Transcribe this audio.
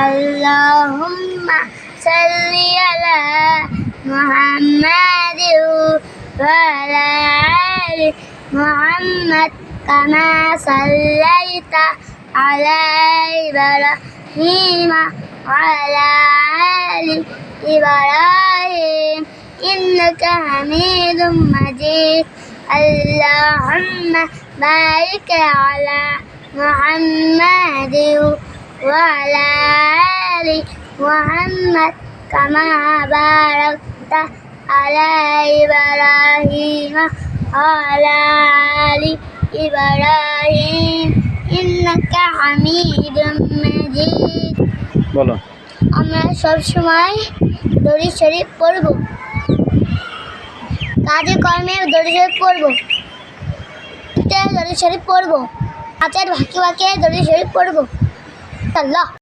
আল্লাহুম্মা সাল্লি আলা মুহাম্মাদিন ওয়া আলা আলি মুহাম্মাদ কামা সাল্লাইতা আলা ইব্রাহিম ওয়া আলা আলি ইব্রাহিম ইন্নাকা হামিদুম মাজিদ আল্লাহুম্মা বারিক আলা মুহাম্মাদিন ওয়া আলা আলি মুহাম্মাদ কামা বারাকতা আলা ইব্রাহিম ওয়া আলা আলি ইব্রাহিম ইন্নাকা হামিদুম মাজিদ। বলো। আমরা সবসময় দরুদ শরীফ পড়ব, কাজে কর্মে দরুদ শরীফ পড়ব, দরুদ শরীফ পড়ব, আচার ভাগে ভাগে দরুদ শরীফ পড়ব। আল্লাহ।